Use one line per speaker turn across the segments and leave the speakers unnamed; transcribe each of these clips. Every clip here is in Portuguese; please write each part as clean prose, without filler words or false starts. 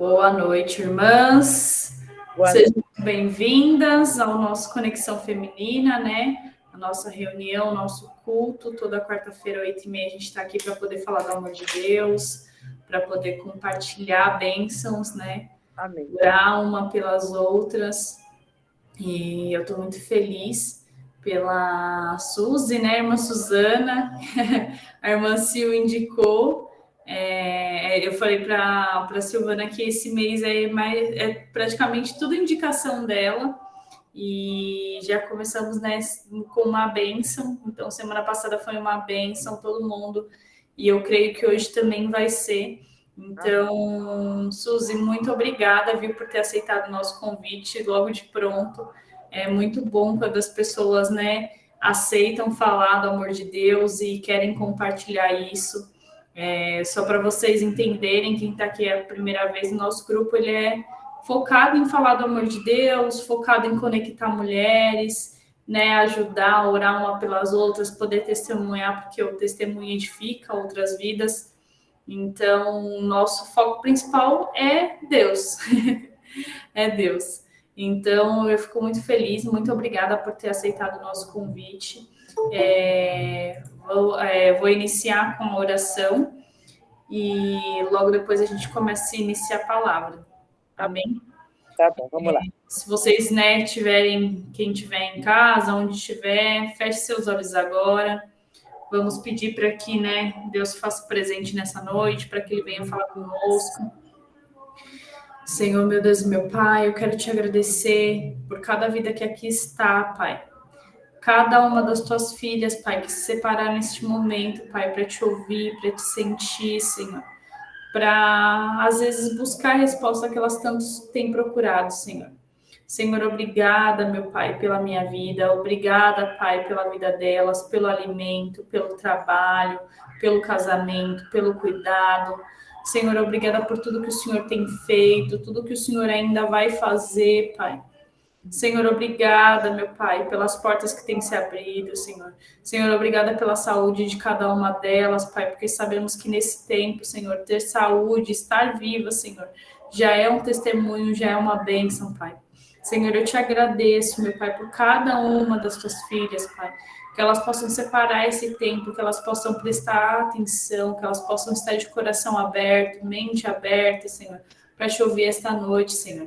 Boa noite, irmãs.
Boa
Sejam
noite.
muito bem-vindas ao nosso Conexão Feminina, né? A nossa reunião, nosso culto, toda quarta-feira, 8h30, a gente está aqui para poder falar do amor de Deus, para poder compartilhar bênçãos, né?
Amém.
Orar uma pelas outras. E eu estou muito feliz pela Suzy, né? A irmã Suzana, a irmã Sil indicou. Eu falei para a Silvana que esse mês é praticamente tudo indicação dela. E já começamos, né, com uma bênção. Então, semana passada foi uma bênção, todo mundo. E eu creio que hoje também vai ser. Então, Suzy, muito obrigada, viu, por ter aceitado o nosso convite logo de pronto. É muito bom quando as pessoas, né, aceitam falar do amor de Deus e querem compartilhar isso. Só para vocês entenderem, quem está aqui a primeira vez no nosso grupo, ele é focado em falar do amor de Deus, focado em conectar mulheres, né, ajudar, orar uma pelas outras, poder testemunhar, porque o testemunho edifica outras vidas. Então, nosso foco principal é Deus. É Deus. Então, eu fico muito feliz, muito obrigada por ter aceitado o nosso convite. Vou iniciar com a oração e logo depois a gente começa a iniciar a palavra.
Tá bom,
Amém?
tá bom, vamos lá.
Se vocês, né, quem estiver em casa, onde estiver, feche seus olhos agora. Vamos pedir para que, né, Deus faça presente nessa noite, para que Ele venha falar conosco. Senhor, meu Deus e meu Pai, eu quero te agradecer por cada vida que aqui está, Pai. Cada uma das tuas filhas, Pai, que se separaram neste momento, Pai, para te ouvir, para te sentir, Senhor. Para, às vezes, buscar a resposta que elas tanto têm procurado, Senhor. Senhor, obrigada, meu Pai, pela minha vida. Obrigada, Pai, pela vida delas, pelo alimento, pelo trabalho, pelo casamento, pelo cuidado. Senhor, obrigada por tudo que o Senhor tem feito, tudo que o Senhor ainda vai fazer, Pai. Senhor, obrigada, meu Pai, pelas portas que têm se abrido, Senhor. Senhor, obrigada pela saúde de cada uma delas, Pai, porque sabemos que nesse tempo, Senhor, ter saúde, estar viva, Senhor, já é um testemunho, já é uma bênção, Pai. Senhor, eu te agradeço, meu Pai, por cada uma das tuas filhas, Pai. Que elas possam separar esse tempo, que elas possam prestar atenção, que elas possam estar de coração aberto, mente aberta, Senhor, para te ouvir esta noite, Senhor.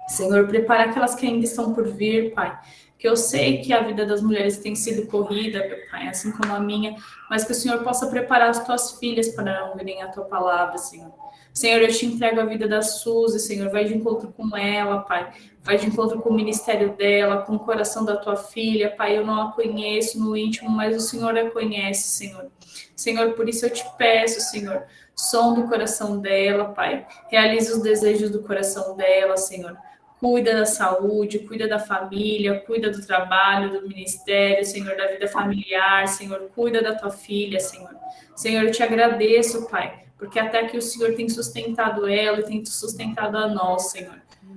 Senhor, prepara aquelas que ainda estão por vir, Pai. Que eu sei que a vida das mulheres tem sido corrida, meu Pai, assim como a minha, mas que o Senhor possa preparar as tuas filhas para ouvirem a tua palavra, Senhor. Senhor, eu te entrego a vida da Suzy, Senhor, vai de encontro com ela, Pai. Vai de encontro com o ministério dela, com o coração da tua filha, Pai. Eu não a conheço no íntimo, mas o Senhor a conhece, Senhor. Senhor, por isso eu te peço, Senhor, som do coração dela, Pai. Realize os desejos do coração dela, Senhor. Cuida da saúde, cuida da família, cuida do trabalho, do ministério, Senhor, da vida familiar, Senhor, cuida da tua filha, Senhor. Senhor, eu te agradeço, Pai, porque até que o Senhor tem sustentado ela e tem sustentado a nós, Senhor.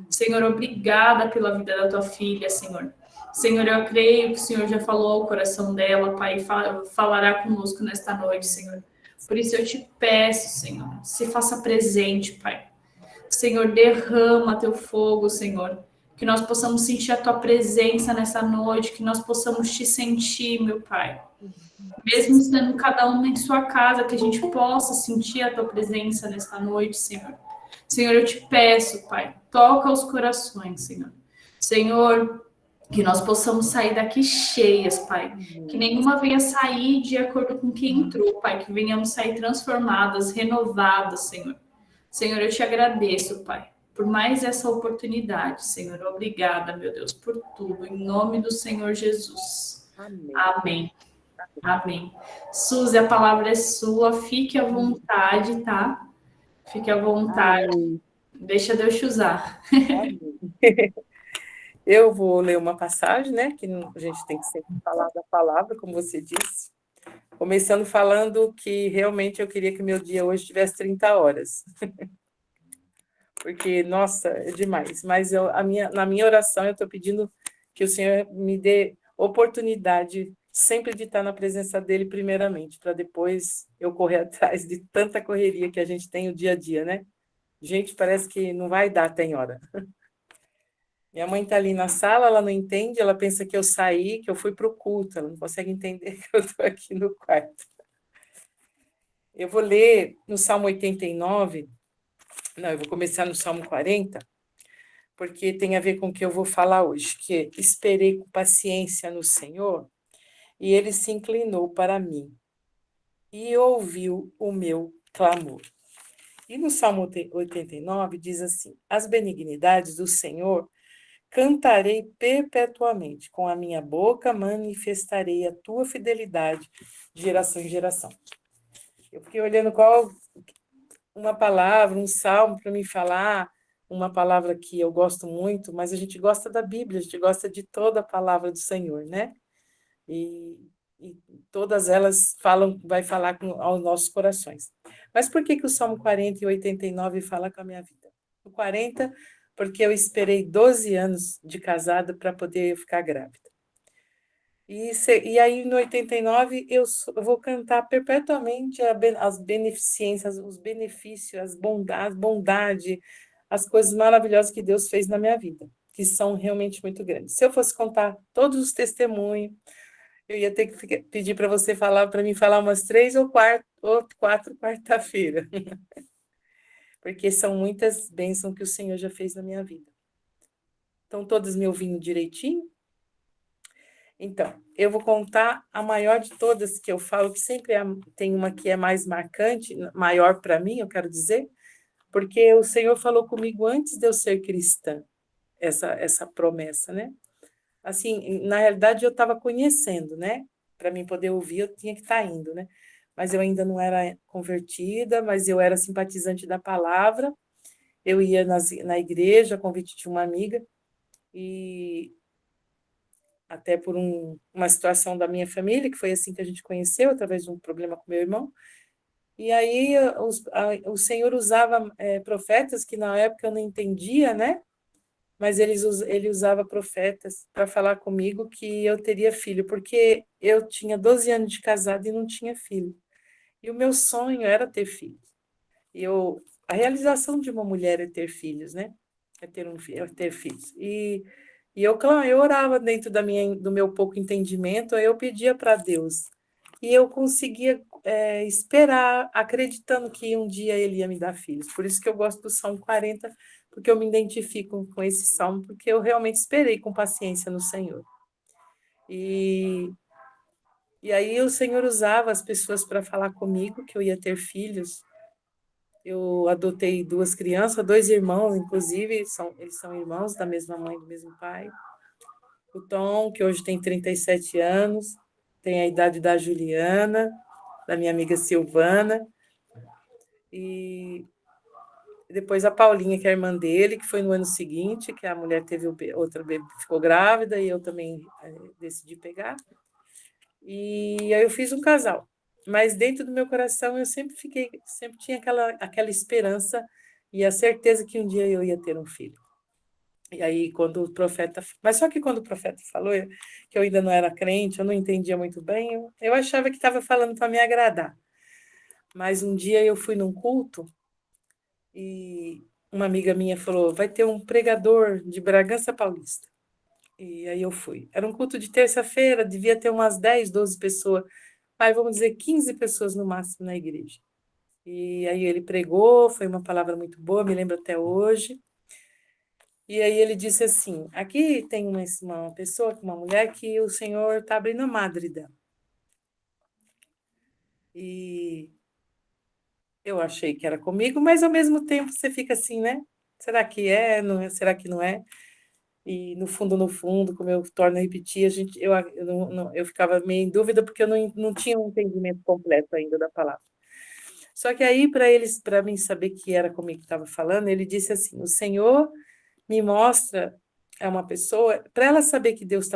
Senhor, obrigada pela vida da tua filha, Senhor. Senhor, eu creio que o Senhor já falou ao coração dela, Pai, e falará conosco nesta noite, Senhor. Por isso eu te peço, Senhor, se faça presente, Pai. Senhor, derrama teu fogo, Senhor. Que nós possamos sentir a tua presença nessa noite, que nós possamos te sentir, meu Pai. Mesmo estando cada um em sua casa, que a gente possa sentir a tua presença nesta noite, Senhor. Senhor, eu te peço, Pai, toca os corações, Senhor. Senhor, que nós possamos sair daqui cheias, Pai. Que nenhuma venha sair de acordo com quem entrou, Pai. Que venhamos sair transformadas, renovadas, Senhor. Senhor, eu te agradeço, Pai, por mais essa oportunidade, Senhor. Obrigada, meu Deus, por tudo. Em nome do Senhor Jesus.
Amém.
Amém. Amém. Suzy, a palavra é sua. Fique à vontade, tá? Fique à vontade.
Amém.
Deixa Deus te usar.
Amém. Eu vou ler uma passagem, né? Que a gente tem que sempre falar da palavra, como você disse. Começando falando que realmente eu queria que meu dia hoje tivesse 30 horas. Porque, nossa, é demais. Mas na minha oração eu estou pedindo que o Senhor me dê oportunidade sempre de estar na presença dele primeiramente, para depois eu correr atrás de tanta correria que a gente tem o dia a dia, né? Gente, parece que não vai dar, tem hora. Minha mãe está ali na sala, ela não entende, ela pensa que eu saí, que eu fui para o culto, ela não consegue entender que eu estou aqui no quarto. Eu vou ler no Salmo 89, não, eu vou começar no Salmo 40, porque tem a ver com o que eu vou falar hoje, que é, esperei com paciência no Senhor, e ele se inclinou para mim e ouviu o meu clamor. E no Salmo 89 diz assim: As benignidades do Senhor cantarei perpetuamente, com a minha boca manifestarei a tua fidelidade de geração em geração. Eu fiquei olhando qual uma palavra, um salmo para me falar, uma palavra que eu gosto muito, mas a gente gosta da Bíblia, a gente gosta de toda a palavra do Senhor, né? E, e todas elas falam, vai falar aos nossos corações. Mas por que o Salmo 40 e 89 fala com a minha vida? O 40, porque eu esperei 12 anos de casada para poder ficar grávida. E aí, no 89, eu vou cantar perpetuamente as beneficências, os benefícios, a bondade, as coisas maravilhosas que Deus fez na minha vida, que são realmente muito grandes. Se eu fosse contar todos os testemunhos, eu ia ter que pedir para você falar, para mim falar umas 3 ou 4 quarta-feira, porque são muitas bênçãos que o Senhor já fez na minha vida. Estão todos me ouvindo direitinho? Então, eu vou contar a maior de todas, que eu falo que sempre tem uma que é mais marcante, maior para mim, eu quero dizer, porque o Senhor falou comigo antes de eu ser cristã, essa promessa, né? Assim, na realidade, eu estava conhecendo, né? Para mim poder ouvir, eu tinha que estar indo, né? Mas eu ainda não era convertida, mas eu era simpatizante da palavra, eu ia na igreja, a convite de uma amiga, e até por uma situação da minha família, que foi assim que a gente conheceu, através de um problema com meu irmão. E aí o Senhor usava profetas que na época eu não entendia, né? Mas ele usava profetas para falar comigo que eu teria filho, porque eu tinha 12 anos de casada e não tinha filho. E o meu sonho era ter filhos. A realização de uma mulher é ter filhos, né? É ter é ter filhos. Eu orava dentro do meu pouco entendimento, aí eu pedia para Deus. E eu conseguia esperar, acreditando que um dia ele ia me dar filhos. Por isso que eu gosto do Salmo 40, porque eu me identifico com esse salmo, porque eu realmente esperei com paciência no Senhor. E, e aí o Senhor usava as pessoas para falar comigo que eu ia ter filhos. Eu adotei 2 crianças, 2 irmãos, inclusive, eles são irmãos da mesma mãe, do mesmo pai. O Tom, que hoje tem 37 anos, tem a idade da Juliana, da minha amiga Silvana, e depois a Paulinha, que é a irmã dele, que foi no ano seguinte, que a mulher teve outra bebê, ficou grávida, e eu também decidi pegar. E aí eu fiz um casal. Mas dentro do meu coração eu sempre tinha aquela esperança e a certeza que um dia eu ia ter um filho. E aí, quando o profeta. Mas só que quando o profeta falou que eu ainda não era crente, eu não entendia muito bem, eu achava que estava falando para me agradar. Mas um dia eu fui num culto e uma amiga minha falou: vai ter um pregador de Bragança Paulista. E aí eu fui. Era um culto de terça-feira, devia ter umas 10, 12 pessoas. Aí vamos dizer 15 pessoas no máximo na igreja. E aí ele pregou, foi uma palavra muito boa, me lembro até hoje. E aí ele disse assim: aqui tem uma pessoa, uma mulher, que o Senhor está abrindo a madre dela. E eu achei que era comigo, mas ao mesmo tempo você fica assim, né? Será que é? Não é? Será que não é? E no fundo, como eu torno a repetir, eu ficava meio em dúvida porque eu não tinha um entendimento completo ainda da palavra. Só que aí, para mim saber que era comigo que estava falando, ele disse assim: o Senhor me mostra uma pessoa, para ela saber que Deus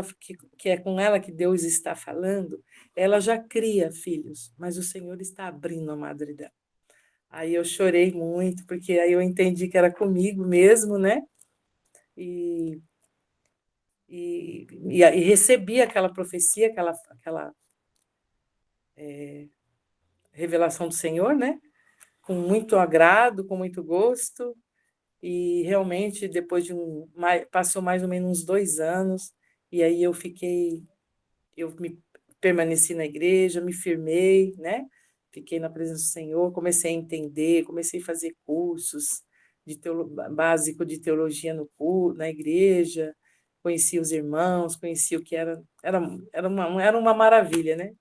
que é com ela que Deus está falando, ela já cria filhos, mas o Senhor está abrindo a madre dela. Aí eu chorei muito, porque aí eu entendi que era comigo mesmo, né? E, e recebi aquela profecia, aquela revelação do Senhor, né? com muito agrado, com muito gosto, e realmente depois passou mais ou menos uns 2 anos, e aí permaneci na igreja, me firmei, né? Fiquei na presença do Senhor, comecei a entender, comecei a fazer cursos básico de teologia na igreja, conheci os irmãos, conheci o que era uma maravilha, né?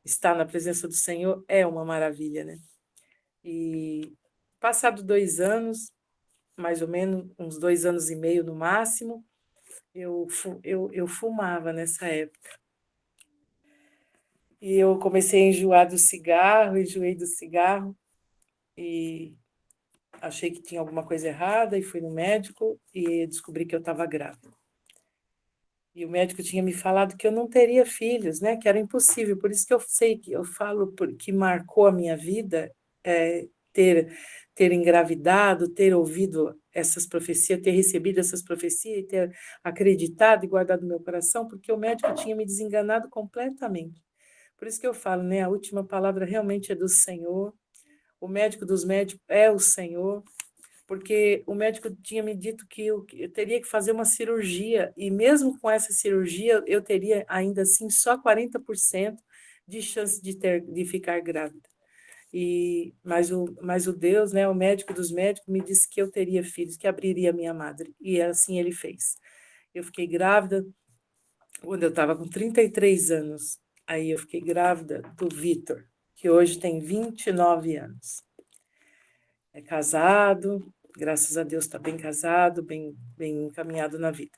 Estar na presença do Senhor é uma maravilha, né? E passado 2 anos, mais ou menos, uns 2 anos e meio no máximo, eu fumava nessa época. E eu comecei a enjoar do cigarro, enjoei do cigarro e achei que tinha alguma coisa errada e fui no médico e descobri que eu estava grávida. E o médico tinha me falado que eu não teria filhos, né? Que era impossível. Por isso que eu sei que eu falo que marcou a minha vida ter engravidado, ter ouvido essas profecias, ter recebido essas profecias e ter acreditado e guardado no meu coração, porque o médico tinha me desenganado completamente. Por isso que eu falo, né? A última palavra realmente é do Senhor. O médico dos médicos é o Senhor, porque o médico tinha me dito que eu teria que fazer uma cirurgia, e mesmo com essa cirurgia, eu teria ainda assim só 40% de chance de ficar grávida. Mas o Deus, né, o médico dos médicos, me disse que eu teria filhos, que abriria minha madre, e assim ele fez. Eu fiquei grávida quando eu estava com 33 anos. Aí eu fiquei grávida do Vitor, que hoje tem 29 anos. É casado, graças a Deus está bem casado, bem encaminhado na vida.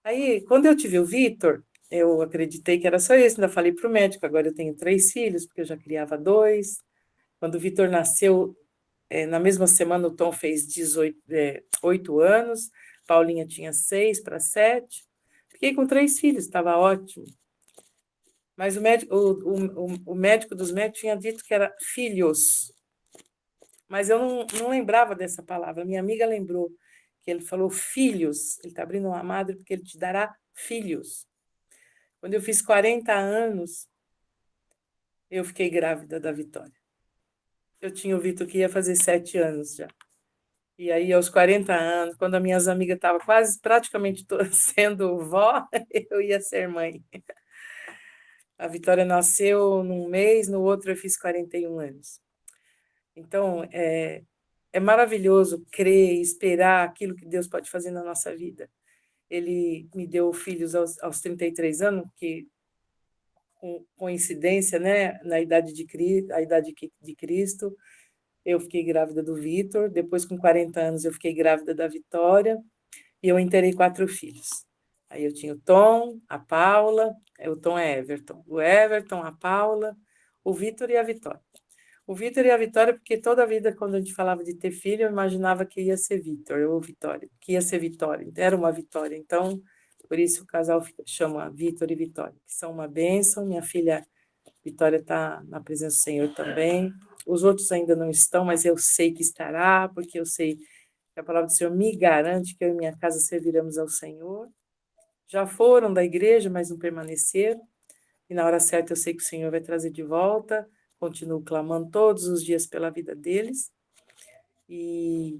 Aí, quando eu tive o Vitor, eu acreditei que era só isso, ainda falei para o médico, agora eu tenho 3 filhos, porque eu já criava 2. Quando o Vitor nasceu, na mesma semana o Tom fez 8 anos, Paulinha tinha 6 para 7. Fiquei com 3 filhos, estava ótimo. Mas o médico dos médicos tinha dito que era filhos, mas eu não lembrava dessa palavra. Minha amiga lembrou que ele falou filhos, ele está abrindo uma madre porque ele te dará filhos. Quando eu fiz 40 anos, eu fiquei grávida da Vitória. Eu tinha o Vitor que ia fazer 7 anos já. E aí, aos 40 anos, quando as minhas amigas estavam quase praticamente sendo vó, eu ia ser mãe. A Vitória nasceu num mês, no outro eu fiz 41 anos. Então, é maravilhoso crer e esperar aquilo que Deus pode fazer na nossa vida. Ele me deu filhos aos 33 anos, que, com coincidência, né, na idade a idade de Cristo, eu fiquei grávida do Vitor. Depois, com 40 anos, eu fiquei grávida da Vitória e eu enterrei 4 filhos. Aí eu tinha o Tom, a Paula, o Tom é Everton, o Everton, a Paula, o Vitor e a Vitória. O Vitor e a Vitória, porque toda a vida, quando a gente falava de ter filho, eu imaginava que ia ser Vitor ou Vitória, que ia ser Vitória, era uma Vitória. Então, por isso o casal chama Vitor e Vitória, que são uma bênção. Minha filha Vitória está na presença do Senhor também. Os outros ainda não estão, mas eu sei que estará, porque eu sei que a palavra do Senhor me garante que eu e minha casa serviremos ao Senhor. Já foram da igreja, mas não permaneceram. E na hora certa eu sei que o Senhor vai trazer de volta. Continuo clamando todos os dias pela vida deles. E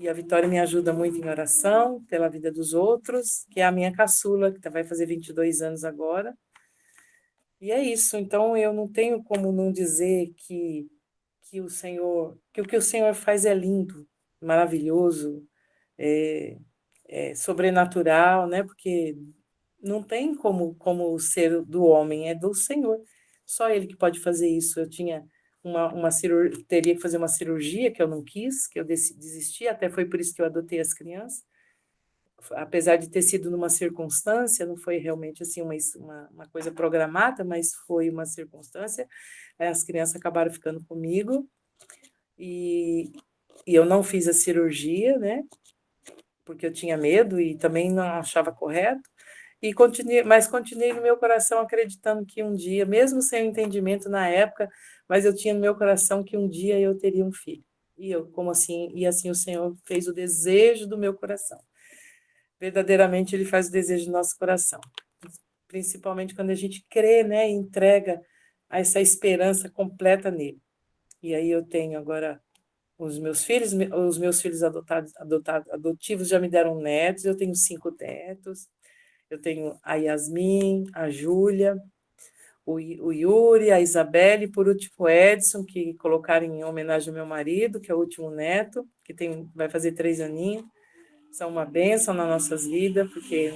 a Vitória me ajuda muito em oração, pela vida dos outros, que é a minha caçula, que vai fazer 22 anos agora. E é isso. Então, eu não tenho como não dizer que o que o Senhor faz é lindo, maravilhoso, é sobrenatural, né? Porque não tem como ser do homem, é do Senhor. Só Ele que pode fazer isso. Eu tinha teria que fazer uma cirurgia que eu não quis, que eu desisti, até foi por isso que eu adotei as crianças. Apesar de ter sido numa circunstância, não foi realmente assim uma coisa programada, mas foi uma circunstância. As crianças acabaram ficando comigo e, e eu não fiz a cirurgia, né? Porque eu tinha medo e também não achava correto. Mas continuei no meu coração acreditando que um dia, mesmo sem o entendimento na época, mas eu tinha no meu coração que um dia eu teria um filho. E assim o Senhor fez o desejo do meu coração. Verdadeiramente Ele faz o desejo do nosso coração. Principalmente quando a gente crê, né, e entrega essa esperança completa nele. E aí eu tenho agora os meus filhos adotivos já me deram netos, eu tenho 5 netos, eu tenho a Yasmin, a Júlia, o Yuri, a Isabelle, e por último o Edson, que colocaram em homenagem ao meu marido, que é o último neto, que vai fazer 3 aninhos. São uma bênção nas nossas vidas, porque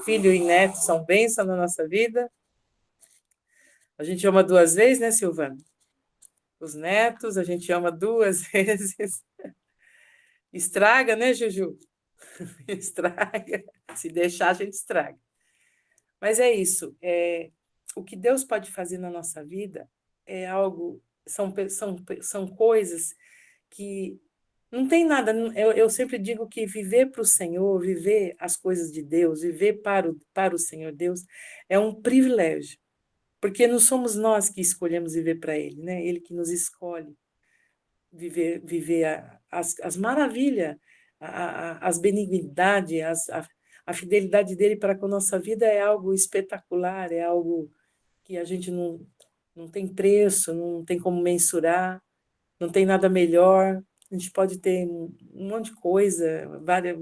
filho e neto são bênção na nossa vida. A gente ama 2 vezes, né, Silvana? Os netos, a gente ama 2 vezes. Estraga, né, Juju? Estraga. Se deixar, a gente estraga. Mas é isso. O que Deus pode fazer na nossa vida é algo. São coisas que não tem nada. Eu sempre digo que viver para o Senhor, viver as coisas de Deus, viver para o Senhor Deus, é um privilégio. Porque não somos nós que escolhemos viver para Ele, né? Ele que nos escolhe viver as maravilhas, as benignidades, a fidelidade dele para com a nossa vida é algo espetacular, é algo que a gente não tem preço, não tem como mensurar, não tem nada melhor. A gente pode ter um monte de coisa, várias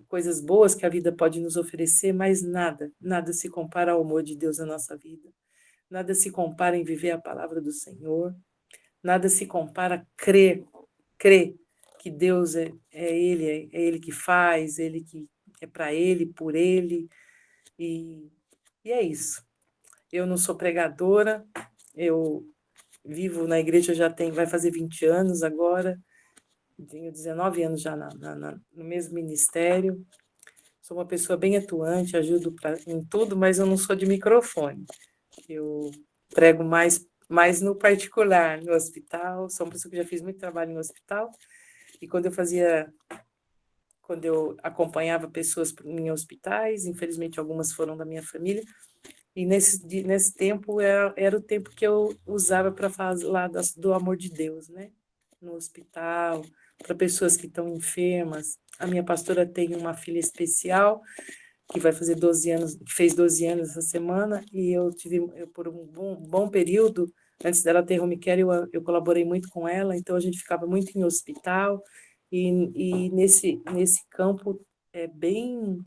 coisas boas que a vida pode nos oferecer, mas nada se compara ao amor de Deus na nossa vida. Nada se compara em viver a palavra do Senhor. Nada se compara a crer que Deus é Ele que faz, Ele que é para Ele, por Ele, e é isso. Eu não sou pregadora, eu vivo na igreja vai fazer 20 anos agora, tenho 19 anos já no mesmo ministério, sou uma pessoa bem atuante, ajudo em tudo, mas eu não sou de microfone, eu prego mais no particular, no hospital, sou uma pessoa que já fiz muito trabalho no hospital, e quando eu acompanhava pessoas em hospitais, infelizmente algumas foram da minha família, e nesse tempo era o tempo que eu usava para falar do amor de Deus, né? No hospital, para pessoas que estão enfermas. A minha pastora tem uma filha especial que vai fazer 12 anos, que fez 12 anos essa semana, e por um bom período, antes dela ter home care, eu colaborei muito com ela, então a gente ficava muito em hospital, e nesse campo é bem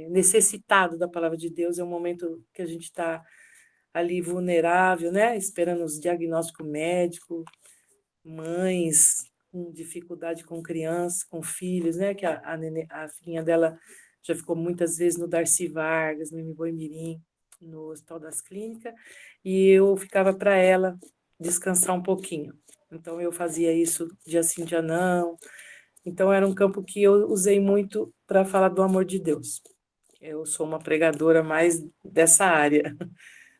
necessitado da palavra de Deus, é um momento que a gente está ali vulnerável, né? Esperando os diagnósticos médicos, mães com dificuldade com crianças, com filhos, né? Que a filhinha dela já ficou muitas vezes no Darcy Vargas, no Boi-mirim, no Hospital das Clínicas, e eu ficava para ela descansar um pouquinho. Então, eu fazia isso dia sim, dia não. Então, era um campo que eu usei muito para falar do amor de Deus. Eu sou uma pregadora mais dessa área.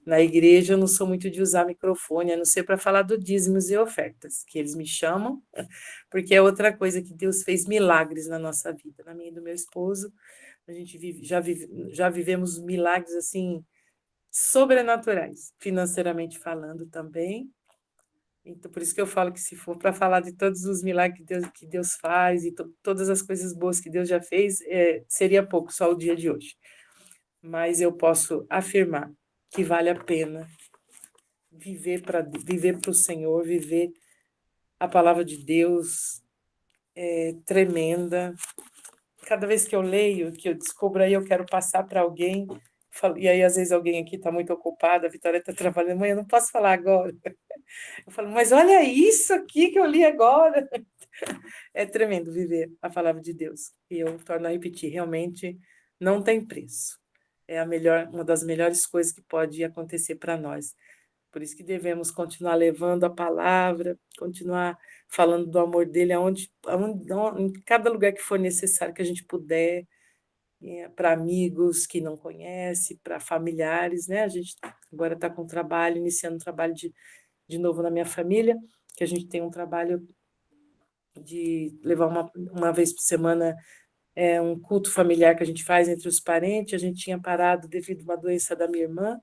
Na igreja, eu não sou muito de usar microfone, a não ser para falar do dízimos e ofertas, que eles me chamam, porque é outra coisa que Deus fez milagres na nossa vida. Na minha e do meu esposo, a gente já vivemos milagres assim sobrenaturais, financeiramente falando também. Então, por isso que eu falo que se for para falar de todos os milagres que Deus faz e todas as coisas boas que Deus já fez, seria pouco só o dia de hoje. Mas eu posso afirmar que vale a pena viver para o Senhor, viver a palavra de Deus é tremenda. Cada vez que eu leio, que eu descubro, aí eu quero passar para alguém, e aí às vezes alguém aqui está muito ocupado, a Vitória está trabalhando, amanhã eu não posso falar agora. Eu falo, mas olha isso aqui que eu li agora. É tremendo viver a palavra de Deus. E eu torno a repetir, realmente não tem preço. É uma das melhores coisas que pode acontecer para nós. Por isso que devemos continuar levando a palavra, continuar falando do amor dele em cada lugar que for necessário que a gente puder, para amigos que não conhecem, para familiares, né? A gente agora está com um trabalho, iniciando um trabalho de novo na minha família, que a gente tem um trabalho de levar uma vez por semana um culto familiar que a gente faz entre os parentes. A gente tinha parado devido a uma doença da minha irmã,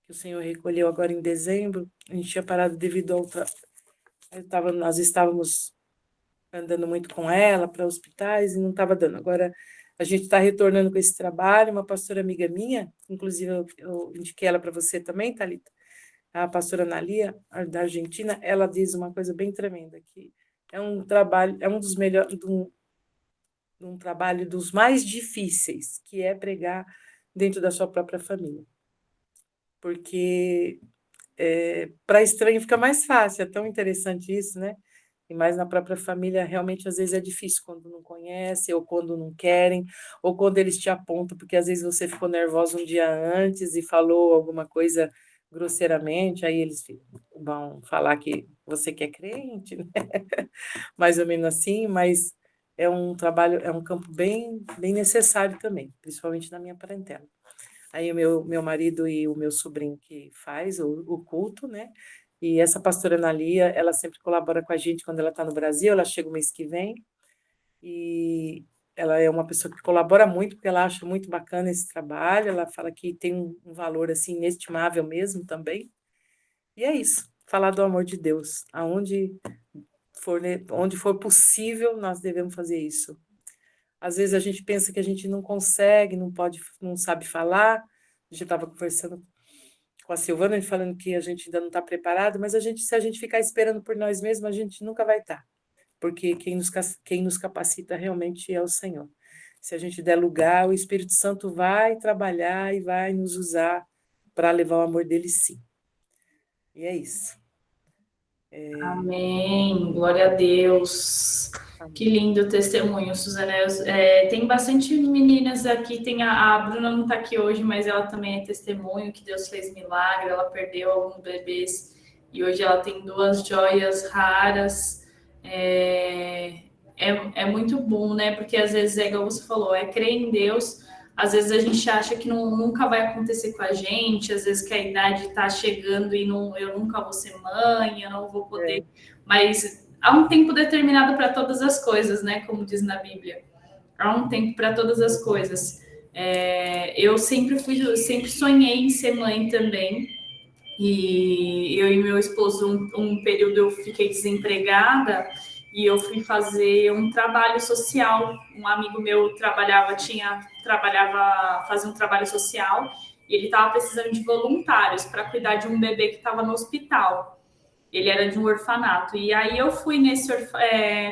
que o Senhor recolheu agora em dezembro. A gente tinha parado devido ao nós estávamos andando muito com ela para hospitais e não estava dando. Agora A gente está retornando com esse trabalho. Uma pastora amiga minha, inclusive eu indiquei ela para você também, Thalita, a pastora Analia, da Argentina, ela diz uma coisa bem tremenda, que é um trabalho, é um dos melhores, um trabalho dos mais difíceis, que é pregar dentro da sua própria família. Porque para estranho fica mais fácil, é tão interessante isso, né? E mais na própria família, realmente, às vezes é difícil quando não conhece, ou quando não querem, ou quando eles te apontam, porque às vezes você ficou nervosa um dia antes e falou alguma coisa grosseiramente, aí eles vão falar que você que é crente, né? Mais ou menos assim, mas é um trabalho, é um campo bem necessário também, principalmente na minha parentela. Aí o meu marido e o meu sobrinho que faz o culto, né? E essa pastora Analia, ela sempre colabora com a gente quando ela está no Brasil, ela chega o mês que vem, e ela é uma pessoa que colabora muito, porque ela acha muito bacana esse trabalho, ela fala que tem um valor, assim, inestimável mesmo também, e é isso, falar do amor de Deus, onde for possível, nós devemos fazer isso. Às vezes a gente pensa que a gente não consegue, não pode, não sabe falar. A gente estava conversando com a Silvana, falando que a gente ainda não está preparado, mas se a gente ficar esperando por nós mesmos, a gente nunca vai estar, porque quem nos capacita realmente é o Senhor. Se a gente der lugar, o Espírito Santo vai trabalhar e vai nos usar para levar o amor dele, sim. E é isso.
Amém, glória a Deus. Que lindo testemunho, Suzana. Tem bastante meninas aqui, tem a Bruna não está aqui hoje, mas ela também é testemunho que Deus fez milagre, ela perdeu alguns bebês e hoje ela tem 2 joias raras. É muito bom, né? Porque às vezes, igual você falou, é crer em Deus. Às vezes a gente acha que nunca vai acontecer com a gente, às vezes que a idade está chegando e eu nunca vou ser mãe, eu não vou poder. Mas há um tempo determinado para todas as coisas, né? Como diz na Bíblia. Há um tempo para todas as coisas. Eu sempre sonhei em ser mãe também. E eu e meu esposo, um período eu fiquei desempregada e eu fui fazer um trabalho social. Um amigo meu fazia um trabalho social e ele estava precisando de voluntários para cuidar de um bebê que estava no hospital. Ele era de um orfanato. E aí eu fui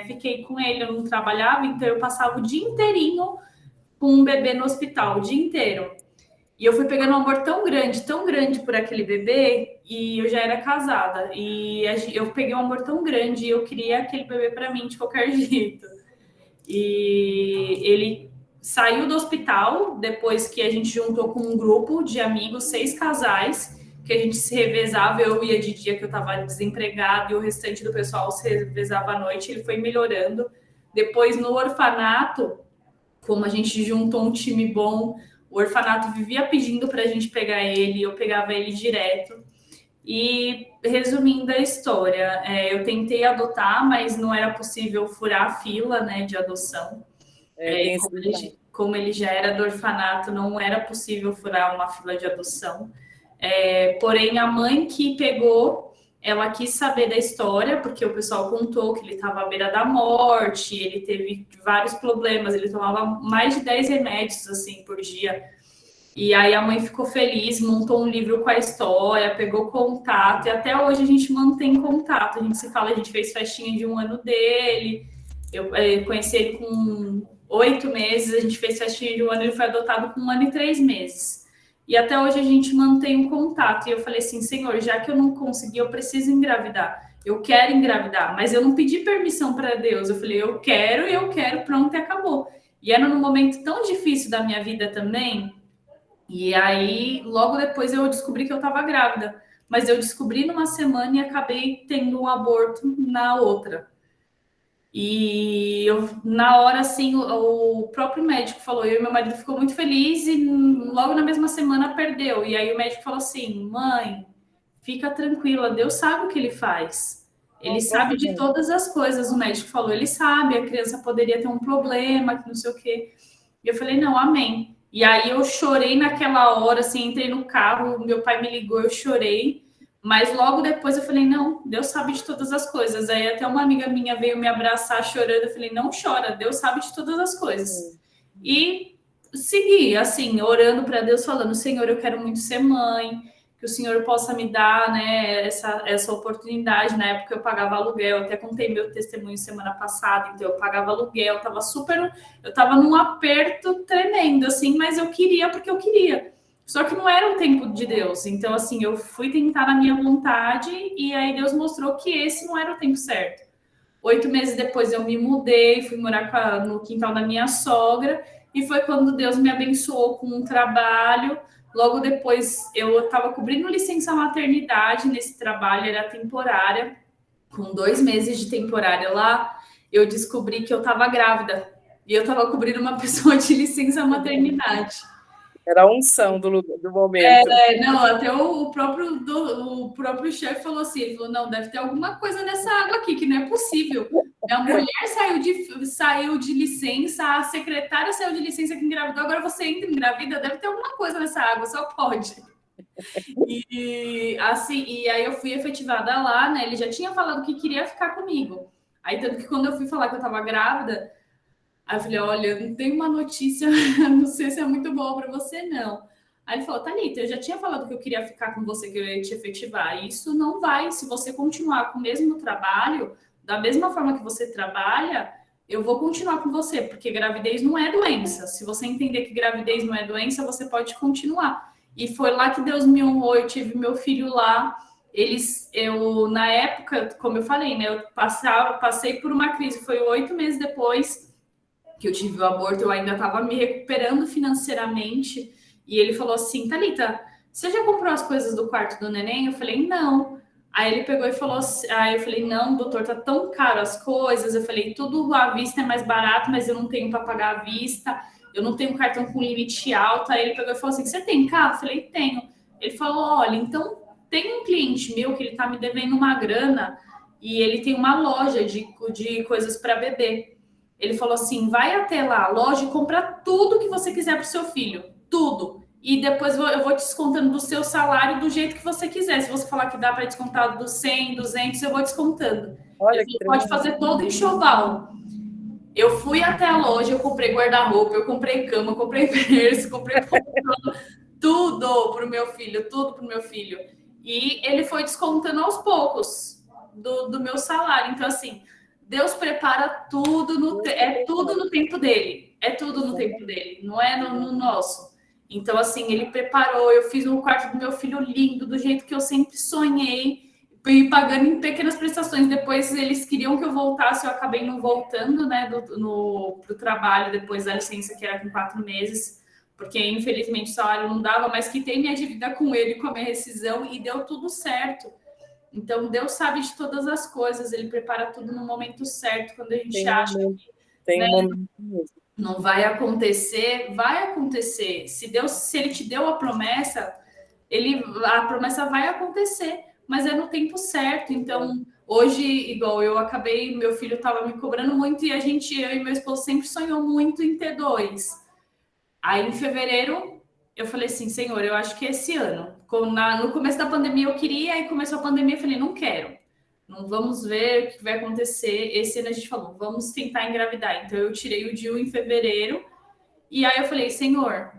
fiquei com ele, eu não trabalhava, então eu passava o dia inteirinho com um bebê no hospital, o dia inteiro. E eu fui pegando um amor tão grande por aquele bebê, e eu já era casada. E eu peguei um amor tão grande e eu queria aquele bebê para mim de qualquer jeito. E ele saiu do hospital depois que a gente juntou com um grupo de amigos, 6 casais, que a gente se revezava. Eu ia de dia que eu estava desempregada e o restante do pessoal se revezava à noite. Ele foi melhorando. Depois, no orfanato, como a gente juntou um time bom, o orfanato vivia pedindo para a gente pegar ele, eu pegava ele direto. E resumindo a história, eu tentei adotar, mas não era possível furar a fila, né, de adoção. Como ele já era do orfanato, não era possível furar uma fila de adoção. Porém, a mãe que pegou, ela quis saber da história, porque o pessoal contou que ele estava à beira da morte, ele teve vários problemas, ele tomava mais de 10 remédios assim por dia. E aí a mãe ficou feliz, montou um livro com a história, pegou contato, e até hoje a gente mantém contato. A gente se fala, a gente fez festinha de 1 ano dele, eu conheci ele com 8 meses, a gente fez festinha de 1 ano, ele foi adotado com 1 ano e 3 meses. E até hoje a gente mantém um contato. E eu falei assim, Senhor, já que eu não consegui, eu preciso engravidar. Eu quero engravidar, mas eu não pedi permissão para Deus. Eu falei, eu quero, pronto, e acabou. E era num momento tão difícil da minha vida também. E aí, logo depois eu descobri que eu estava grávida. Mas eu descobri numa semana e acabei tendo um aborto na outra. E na hora, assim, o próprio médico falou, eu e meu marido ficou muito feliz e logo na mesma semana perdeu. E aí o médico falou assim, mãe, fica tranquila, Deus sabe o que ele faz. Ele sabe de todas as coisas, o médico falou, ele sabe, a criança poderia ter um problema, que não sei o quê. E eu falei, não, amém. E aí eu chorei naquela hora, assim, entrei no carro, meu pai me ligou, eu chorei. Mas logo depois eu falei, não, Deus sabe de todas as coisas. Aí até uma amiga minha veio me abraçar chorando. Eu falei, não chora, Deus sabe de todas as coisas. E seguir, assim, orando para Deus, falando, Senhor, eu quero muito ser mãe, que o Senhor possa me dar, né, essa oportunidade. Na época eu pagava aluguel, eu até contei meu testemunho semana passada, então eu pagava aluguel, eu tava num aperto tremendo, assim, mas eu queria porque eu queria. Só que não era o tempo de Deus. Então, assim, eu fui tentar na minha vontade e aí Deus mostrou que esse não era o tempo certo. 8 meses depois eu me mudei, fui morar no quintal da minha sogra, e foi quando Deus me abençoou com um trabalho. Logo depois eu estava cobrindo licença maternidade nesse trabalho, era temporária. Com 2 meses de temporária lá, eu descobri que eu estava grávida. E eu estava cobrindo uma pessoa de licença maternidade.
Era a unção do momento.
Não, até o próprio chefe falou assim, ele falou, não, deve ter alguma coisa nessa água aqui, que não é possível. A mulher saiu de licença, a secretária saiu de licença que engravidou, agora você entra engravida, deve ter alguma coisa nessa água, só pode. E assim, e aí eu fui efetivada lá, né? Ele já tinha falado que queria ficar comigo. Aí, tanto que quando eu fui falar que eu tava grávida, aí eu falei, olha, não tem uma notícia, não sei se é muito boa para você, não. Aí ele falou, Thalita, eu já tinha falado que eu queria ficar com você, que eu ia te efetivar. Isso não vai, se você continuar com o mesmo trabalho, da mesma forma que você trabalha, eu vou continuar com você, porque gravidez não é doença. Se você entender que gravidez não é doença, você pode continuar. E foi lá que Deus me honrou, eu tive meu filho lá. Na época, como eu falei, né, eu passei por uma crise, foi 8 meses depois que eu tive o aborto, eu ainda estava me recuperando financeiramente. E ele falou assim, Thalita, você já comprou as coisas do quarto do neném? Eu falei, não. Aí ele pegou e falou assim, aí eu falei, não, doutor, tá tão caro as coisas. Eu falei, tudo à vista é mais barato, mas eu não tenho para pagar à vista. Eu não tenho cartão com limite alto. Aí ele pegou e falou assim, você tem carro? Eu falei, tenho. Ele falou, olha, então tem um cliente meu que ele tá me devendo uma grana e ele tem uma loja de coisas para bebê. Ele falou assim, vai até lá, a loja e compra tudo que você quiser para o seu filho. Tudo. E depois eu vou descontando do seu salário do jeito que você quiser. Se você falar que dá para descontar dos 100, 200, eu vou descontando.
Olha
Ele
que
falou, pode fazer todo enxoval. Eu fui até a loja, eu comprei guarda-roupa, eu comprei cama, eu comprei berço, comprei tudo para o meu filho, tudo para o meu filho. E ele foi descontando aos poucos do meu salário. Então, assim, Deus prepara tudo, é tudo no tempo dele. É tudo no tempo dele, não é no nosso. Então, assim, ele preparou, eu fiz um quarto do meu filho lindo, do jeito que eu sempre sonhei, e pagando em pequenas prestações. Depois eles queriam que eu voltasse, eu acabei não voltando, né, pro trabalho depois da licença, que era com 4 meses, porque infelizmente o salário não dava, mas quitei minha dívida com ele, com a minha rescisão, e deu tudo certo. Então, Deus sabe de todas as coisas, ele prepara tudo no momento certo, quando a gente acha que, né, não vai acontecer, vai acontecer. Se ele te deu a promessa, a promessa vai acontecer, mas é no tempo certo. Então, hoje, igual eu acabei, meu filho estava me cobrando muito e eu e meu esposo sempre sonhou muito em ter dois. Aí, em fevereiro, eu falei assim, Senhor, eu acho que esse ano. No começo da pandemia eu queria, aí começou a pandemia, eu falei, não quero. Não vamos ver o que vai acontecer. Esse ano a gente falou, vamos tentar engravidar. Então, eu tirei o DIU em fevereiro. E aí eu falei, Senhor,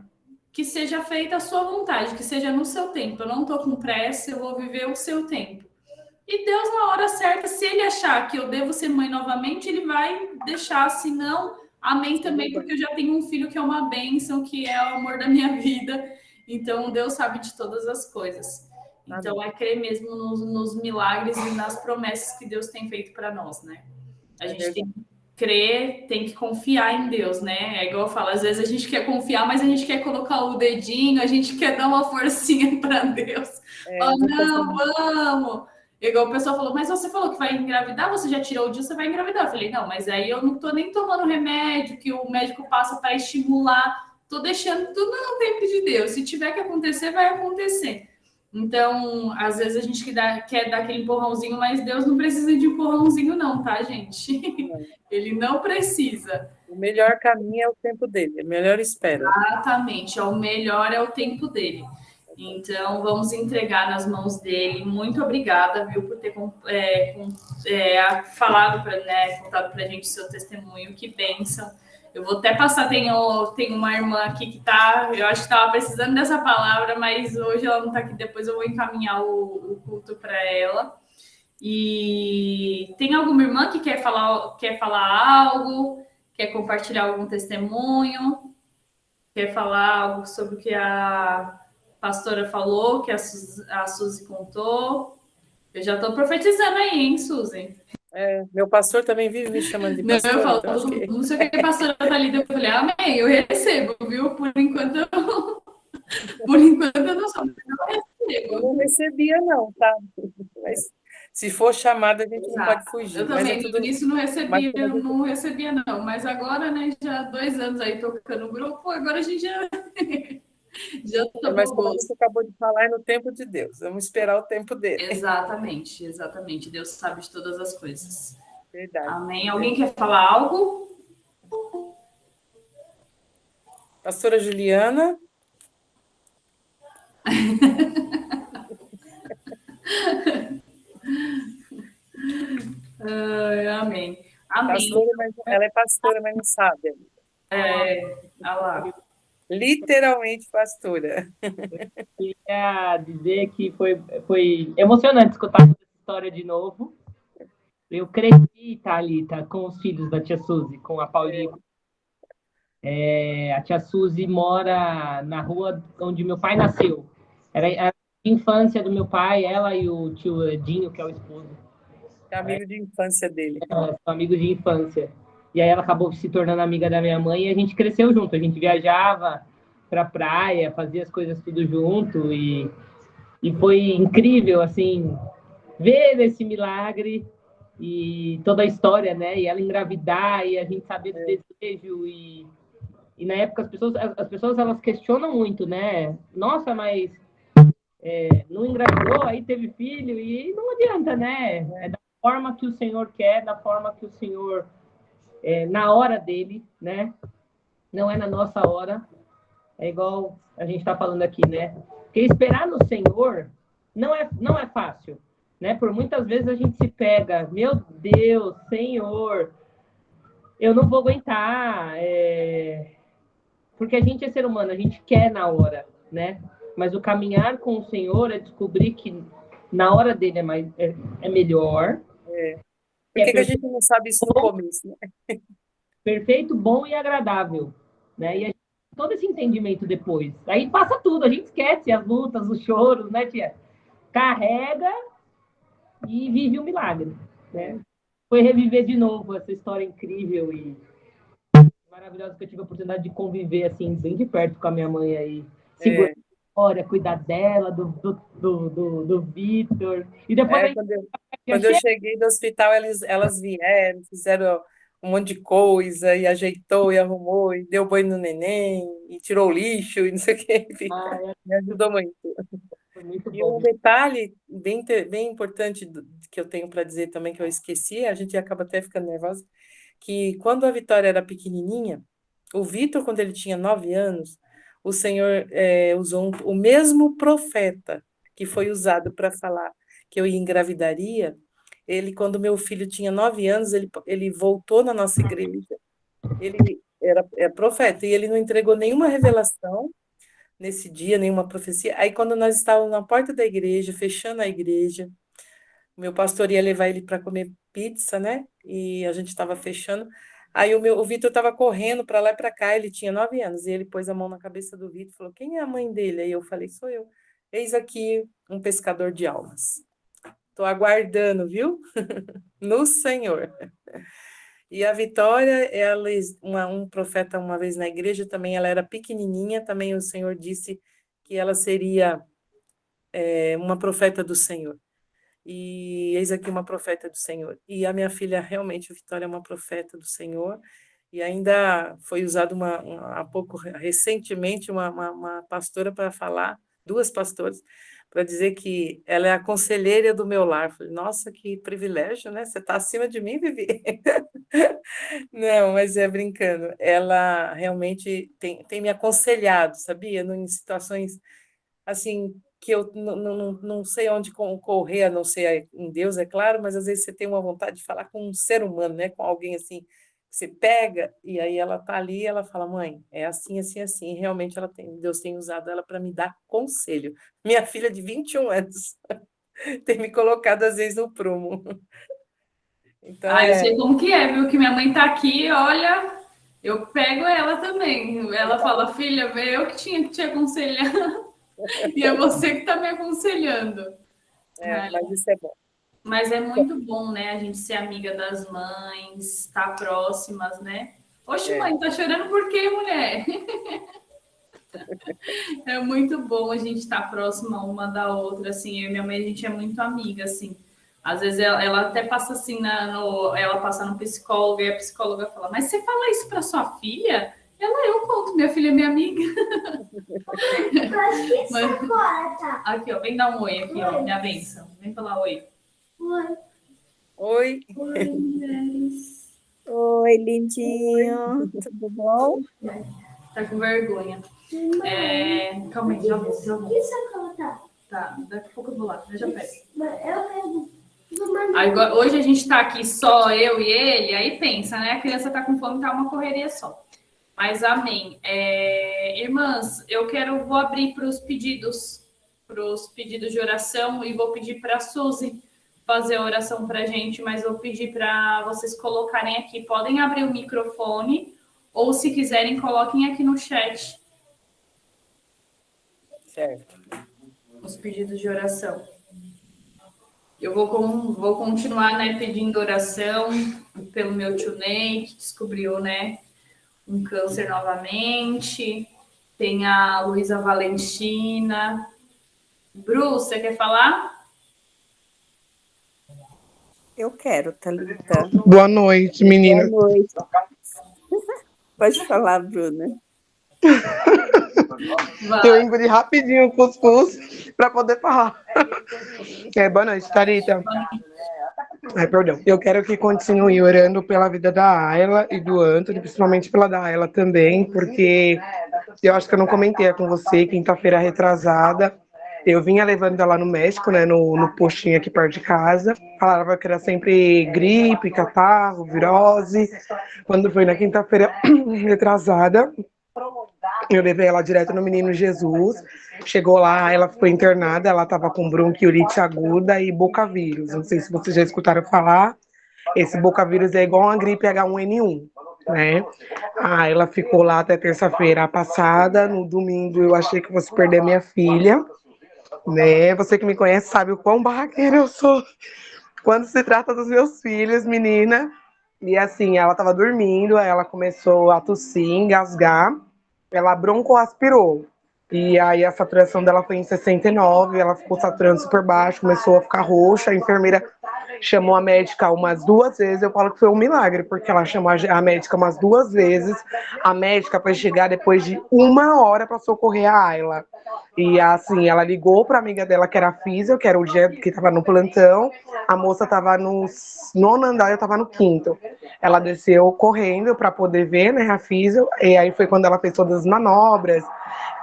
que seja feita a sua vontade, que seja no seu tempo. Eu não tô com pressa, eu vou viver o seu tempo. E Deus, na hora certa, se ele achar que eu devo ser mãe novamente, ele vai deixar. Se não, amém também, porque eu já tenho um filho que é uma bênção, que é o amor da minha vida. Então, Deus sabe de todas as coisas. Então, é crer mesmo nos milagres e nas promessas que Deus tem feito para nós, né? A gente tem que crer, tem que confiar em Deus, né? É igual eu falo, às vezes a gente quer confiar, mas a gente quer colocar o dedinho, a gente quer dar uma forcinha para Deus. Fala, não, vamos! Igual o pessoal falou, mas você falou que vai engravidar, você já tirou o dia, você vai engravidar. Eu falei, não, mas aí eu não tô nem tomando remédio que o médico passa para estimular, tô deixando tudo no tempo de Deus. Se tiver que acontecer, vai acontecer. Então, às vezes a gente quer dar aquele empurrãozinho, mas Deus não precisa de empurrãozinho, não, tá, gente? Ele não precisa.
O melhor caminho é o tempo dele, a melhor espera.
Exatamente, o melhor é o tempo dele. Então, vamos entregar nas mãos dele. Muito obrigada, viu, por ter falado, contado para a gente o seu testemunho. Que bênção. Eu vou até passar, tem uma irmã aqui que tá, eu acho que estava precisando dessa palavra, mas hoje ela não está aqui, depois eu vou encaminhar o culto para ela. E tem alguma irmã que quer falar algo, quer compartilhar algum testemunho, quer falar algo sobre o que a pastora falou, que a Suzy contou? Eu já estou profetizando aí, hein, Suzy?
Meu pastor também vive me chamando de
Não, eu
pastora,
falo,
então acho que
não sei o que a pastora tá ali, eu falei, amém, eu recebo, viu? Por enquanto eu não sou, mas eu
eu
recebo.
não recebia, não, tá? Mas se for chamada, a gente não pode
Exato. Eu
fugir. Mas é
também no
tudo.
início
Mas como a gente,
não recebia, não. Mas agora, né, já há 2 anos aí tocando o grupo, agora a gente já, já
mas
tomou
como a gente
gosto.
acabou de falar, é no tempo de Deus. Vamos esperar o tempo dele.
Exatamente, exatamente. Deus sabe de todas as coisas.
Verdade.
Amém. Alguém quer falar algo?
Pastora Juliana,
Amém. Amém.
pastora, mas ela é pastora, mas não sabe.
Ah lá.
Literalmente pastora.
Queria dizer que foi emocionante escutar essa história de novo. Eu cresci, Thalita, com os filhos da tia Suzy, com a Paulinha. A tia Suzy mora na rua onde meu pai nasceu. Era a infância do meu pai, ela e o tio Edinho, que é o esposo,
É amigo de infância dele.
são amigos de infância. E aí ela acabou se tornando amiga da minha mãe e a gente cresceu junto. A gente viajava pra praia, fazia as coisas tudo junto e foi incrível, assim, ver esse milagre e toda a história, né? E ela engravidar e a gente saber do desejo e na época as pessoas elas questionam muito, né? Nossa, mas não engravidou, aí teve filho e não adianta, né? É da forma que o Senhor quer, da forma que o Senhor na hora dele, né? Não é na nossa hora. É igual a gente está falando aqui, né? Porque esperar no Senhor não é fácil, né? Por muitas vezes a gente se pega, meu Deus, Senhor, eu não vou aguentar, porque a gente é ser humano, a gente quer na hora, né? Mas o caminhar com o Senhor é descobrir que na hora dele é melhor,
Por que que a gente não sabe isso no começo, né?
perfeito, bom e agradável, né? E a gente tem todo esse entendimento depois. Aí passa tudo, a gente esquece as lutas, os choros, né, tia? Carrega e vive o milagre, né? Foi reviver de novo essa história incrível e maravilhosa que eu tive a oportunidade de conviver assim bem de perto com a minha mãe aí, segurar
É,
a história, cuidar dela, do Vitor e depois a gente
quando eu cheguei do hospital, elas vieram, fizeram um monte de coisa, e ajeitou, e arrumou, e deu banho no neném, e tirou o lixo, e não sei o quê. Enfim, me ajudou muito.
foi muito
E
bom.
um detalhe bem importante que eu tenho para dizer também, que eu esqueci, a gente acaba até ficando nervosa, que quando a Vitória era pequenininha, o Vitor, quando ele tinha 9 anos, o Senhor usou o mesmo profeta que foi usado para falar que eu engravidaria. Ele, quando meu filho tinha 9 anos, ele voltou na nossa igreja, ele é profeta, e ele não entregou nenhuma revelação nesse dia, nenhuma profecia. Aí, quando nós estávamos na porta da igreja, fechando a igreja, o meu pastor ia levar ele para comer pizza, né? E a gente estava fechando. Aí o Vitor estava correndo para lá e para cá, ele tinha 9 anos, e ele pôs a mão na cabeça do Vitor e falou: Quem é a mãe dele? Aí eu falei: Sou eu. Eis aqui um pescador de almas. Estou aguardando, viu? No Senhor. E a Vitória, um profeta uma vez na igreja também, ela era pequenininha, também o Senhor disse que ela seria uma profeta do Senhor. E eis aqui uma profeta do Senhor. E a minha filha, realmente, a Vitória, é uma profeta do Senhor. E ainda foi usado há pouco, recentemente, uma pastora para falar, duas pastoras, para dizer que ela é a conselheira do meu lar. Falei, nossa, que privilégio, né? Você está acima de mim, Vivi. Não, mas é brincando. Ela realmente tem me aconselhado, sabia? Em situações assim que eu não sei onde correr, a não ser em Deus, é claro, mas às vezes você tem uma vontade de falar com um ser humano, né? Com alguém assim você pega, e aí ela tá ali, ela fala, mãe, é assim, assim, assim. E realmente Deus tem usado ela para me dar conselho. Minha filha de 21 anos tem me colocado às vezes no prumo. Então
Eu sei como que é, viu? Que minha mãe tá aqui, olha, eu pego ela também. Ela fala, filha, eu que tinha que te aconselhar. E é você que tá me aconselhando.
mas isso é bom.
Mas é muito bom, né? A gente ser amiga das mães, estar próximas, né? Oxe, mãe, tá chorando por quê, mulher? É muito bom a gente estar próxima uma da outra, assim. Eu e minha mãe, a gente é muito amiga, assim. Às vezes ela até passa assim, ela passa no psicólogo e a psicóloga fala, mas você fala isso para sua filha? Eu conto, minha filha é minha amiga. Mas, aqui, ó, vem dar um oi aqui, ó, minha bênção. Vem falar oi.
Oi.
Oi, mulheres.
Oi, lindinho. Tudo bom?
Tá com vergonha. Calma aí, já vou.
Que sacola tá?
Tá, daqui a pouco eu vou lá, eu já pego.
Eu pego.
Agora, hoje a gente tá aqui só eu e ele, aí pensa, né? A criança tá com fome, tá uma correria só. Mas amém. Irmãs, vou abrir para os pedidos de oração e vou pedir para a Suzy fazer a oração para a gente, mas vou pedir para vocês colocarem aqui. Podem abrir o microfone ou, se quiserem, coloquem aqui no chat.
Certo.
Os pedidos de oração. Eu vou continuar, né, pedindo oração pelo meu tio Ney, que descobriu, né, um câncer novamente. Tem a Luísa Valentina. Bru, você quer falar?
Eu quero, Thalita.
Boa noite, menina.
Boa noite. Pode falar, Bruna.
Eu engoli rapidinho o cuscuz para poder falar. Boa noite, Thalita. Perdão. Eu quero que continue orando pela vida da Ayla e do Anthony, principalmente pela da Ayla também, porque eu acho que eu não comentei com você, quinta-feira retrasada, eu vinha levando ela no México, né, no postinho aqui perto de casa. Falava que era sempre gripe, catarro, virose. Quando foi na quinta-feira retrasada, eu levei ela direto no Menino Jesus. Chegou lá, ela ficou internada, ela estava com bronquiolite aguda e bocavírus. Não sei se vocês já escutaram falar. Esse bocavírus é igual uma gripe H1N1, né? Ela ficou lá até terça-feira passada. No domingo eu achei que fosse perder minha filha, né? Você que me conhece sabe o quão barraqueira eu sou quando se trata dos meus filhos, menina. E assim, ela estava dormindo, aí ela começou a tossir, engasgar. Ela broncoaspirou. E aí a saturação dela foi em 69, ela ficou saturando super baixo, começou a ficar roxa. A enfermeira chamou a médica umas 2 vezes. Eu falo que foi um milagre, porque ela chamou a médica umas 2 vezes. A médica foi chegar depois de 1 hora para socorrer a Ayla. E assim, ela ligou para a amiga dela, que era a físio, que era o dia que estava no plantão. A moça estava no 9º andar, eu estava no 5º. Ela desceu correndo para poder ver, né, a físio. E aí foi quando ela fez todas as manobras.